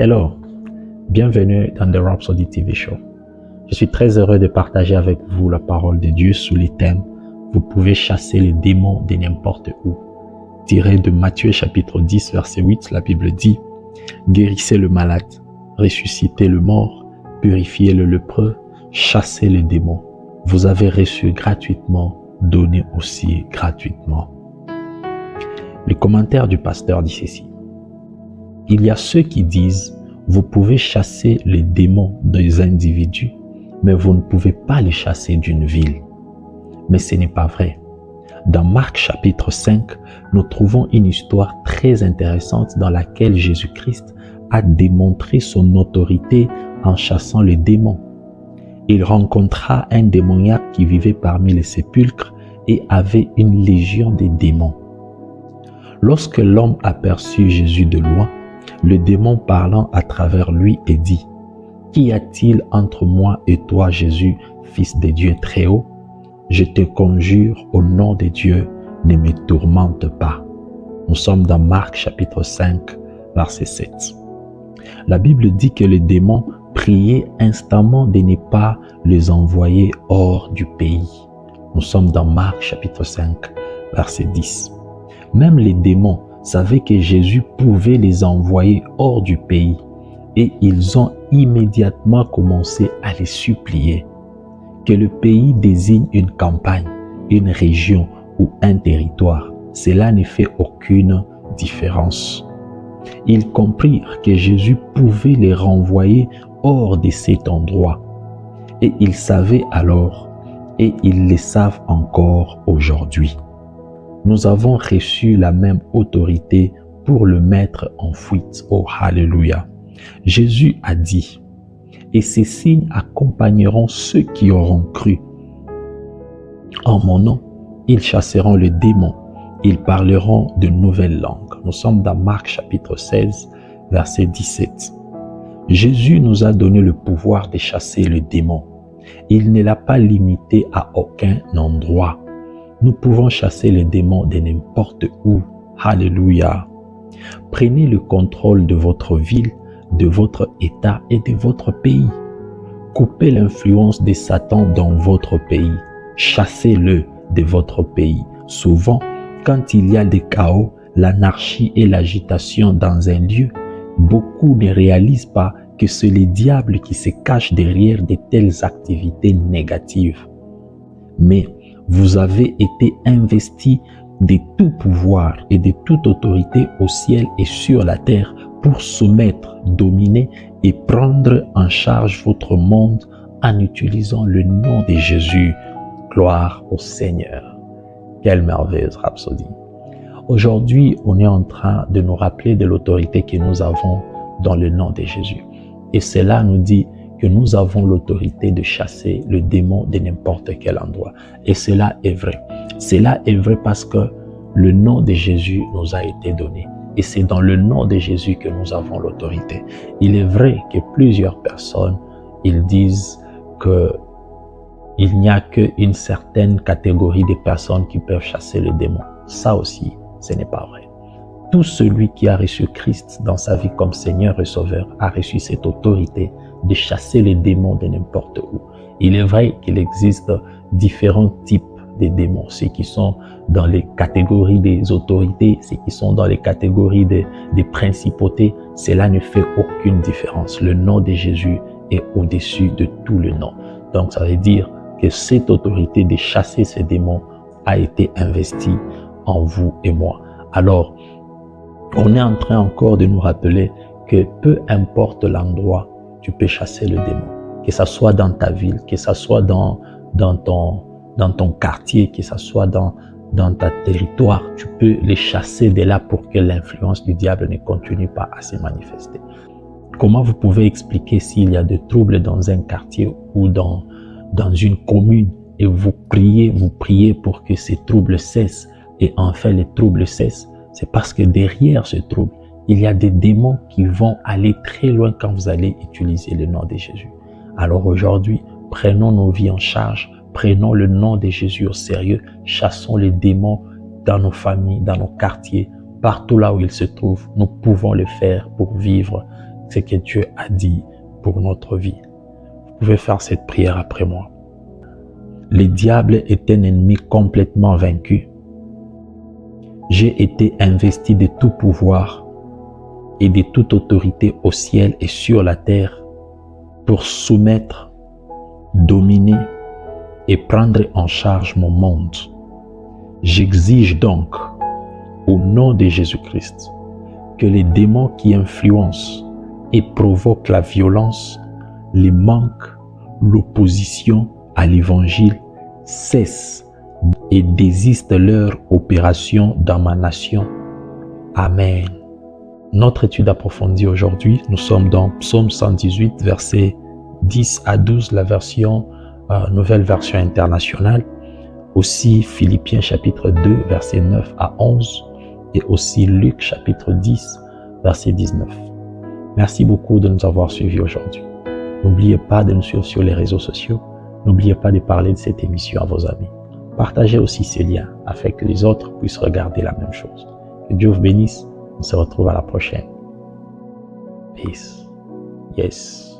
Hello, bienvenue dans The Rhapsody TV Show. Je suis très heureux de partager avec vous la parole de Dieu sous les thèmes « Vous pouvez chasser les démons de n'importe où ». Tiré de Matthieu chapitre 10 verset 8, la Bible dit « Guérissez le malade, ressuscitez le mort, purifiez le lépreux, chassez les démons. Vous avez reçu gratuitement, donnez aussi gratuitement. » Le commentaire du pasteur dit ceci. Il y a ceux qui disent « Vous pouvez chasser les démons des individus, mais vous ne pouvez pas les chasser d'une ville. » Mais ce n'est pas vrai. Dans Marc chapitre 5, nous trouvons une histoire très intéressante dans laquelle Jésus-Christ a démontré son autorité en chassant les démons. Il rencontra un démoniaque qui vivait parmi les sépulcres et avait une légion de démons. Lorsque l'homme aperçut Jésus de loin, le démon parlant à travers lui et dit « Qu'y a-t-il entre moi et toi, Jésus, fils de Dieu très haut? Je te conjure au nom de Dieu, ne me tourmente pas. » Nous sommes dans Marc chapitre 5, verset 7. La Bible dit que les démons priaient instamment de ne pas les envoyer hors du pays. Nous sommes dans Marc chapitre 5, verset 10. Même les démons savaient que Jésus pouvait les envoyer hors du pays et ils ont immédiatement commencé à les supplier. Que le pays désigne une campagne, une région ou un territoire, cela ne fait aucune différence. Ils comprirent que Jésus pouvait les renvoyer hors de cet endroit et ils savaient alors et ils le savent encore aujourd'hui. Nous avons reçu la même autorité pour le mettre en fuite. Oh, Alléluia. Jésus a dit, « Et ces signes accompagneront ceux qui auront cru. En mon nom, ils chasseront les démons, ils parleront de nouvelles langues. » Nous sommes dans Marc chapitre 16, verset 17. Jésus nous a donné le pouvoir de chasser les démons. Il ne l'a pas limité à aucun endroit. Nous pouvons chasser les démons de n'importe où. Alléluia. Prenez le contrôle de votre ville, de votre État et de votre pays. Coupez l'influence de Satan dans votre pays. Chassez-le de votre pays. Souvent, quand il y a des chaos, l'anarchie et l'agitation dans un lieu, beaucoup ne réalisent pas que c'est le diable qui se cache derrière de telles activités négatives. Mais vous avez été investis de tout pouvoir et de toute autorité au ciel et sur la terre pour soumettre, dominer et prendre en charge votre monde en utilisant le nom de Jésus. Gloire au Seigneur. Quelle merveilleuse rhapsodie. Aujourd'hui, on est en train de nous rappeler de l'autorité que nous avons dans le nom de Jésus. Et cela nous dit que nous avons l'autorité de chasser le démon de n'importe quel endroit. Et cela est vrai. Cela est vrai parce que le nom de Jésus nous a été donné. Et c'est dans le nom de Jésus que nous avons l'autorité. Il est vrai que plusieurs personnes, ils disent qu'il n'y a qu'une certaine catégorie de personnes qui peuvent chasser le démon. Ça aussi, ce n'est pas vrai. Tout celui qui a reçu Christ dans sa vie comme Seigneur et Sauveur a reçu cette autorité de chasser les démons de n'importe où. Il est vrai qu'il existe différents types de démons, ceux qui sont dans les catégories des autorités, ceux qui sont dans les catégories des principautés. Cela ne fait aucune différence. Le nom de Jésus est au-dessus de tout le nom. Donc ça veut dire que cette autorité de chasser ces démons a été investie en vous et moi. Alors, on est en train encore de nous rappeler que peu importe l'endroit, tu peux chasser le démon. Que ça soit dans ta ville, que ça soit dans ton quartier, que ça soit dans ta territoire, tu peux les chasser de là pour que l'influence du diable ne continue pas à se manifester. Comment vous pouvez expliquer s'il y a des troubles dans un quartier ou dans une commune et vous priez pour que ces troubles cessent et enfin les troubles cessent? C'est parce que derrière ce trouble, il y a des démons qui vont aller très loin quand vous allez utiliser le nom de Jésus. Alors aujourd'hui, prenons nos vies en charge, prenons le nom de Jésus au sérieux, chassons les démons dans nos familles, dans nos quartiers, partout là où ils se trouvent. Nous pouvons le faire pour vivre ce que Dieu a dit pour notre vie. Vous pouvez faire cette prière après moi. Le diable est un ennemi complètement vaincu. J'ai été investi de tout pouvoir et de toute autorité au ciel et sur la terre pour soumettre, dominer et prendre en charge mon monde. J'exige donc, au nom de Jésus-Christ, que les démons qui influencent et provoquent la violence, les manques, l'opposition à l'évangile cessent et désistent leur opération dans ma nation. Amen. Notre étude approfondie aujourd'hui, nous sommes dans Psaume 118, versets 10 à 12, la version nouvelle version internationale. Aussi Philippiens chapitre 2, versets 9 à 11 et aussi Luc chapitre 10, verset 19. Merci beaucoup de nous avoir suivis aujourd'hui. N'oubliez pas de nous suivre sur les réseaux sociaux. N'oubliez pas de parler de cette émission à vos amis. Partagez aussi ces liens afin que les autres puissent regarder la même chose. Que Dieu vous bénisse. On se retrouve à la prochaine. Peace. Yes.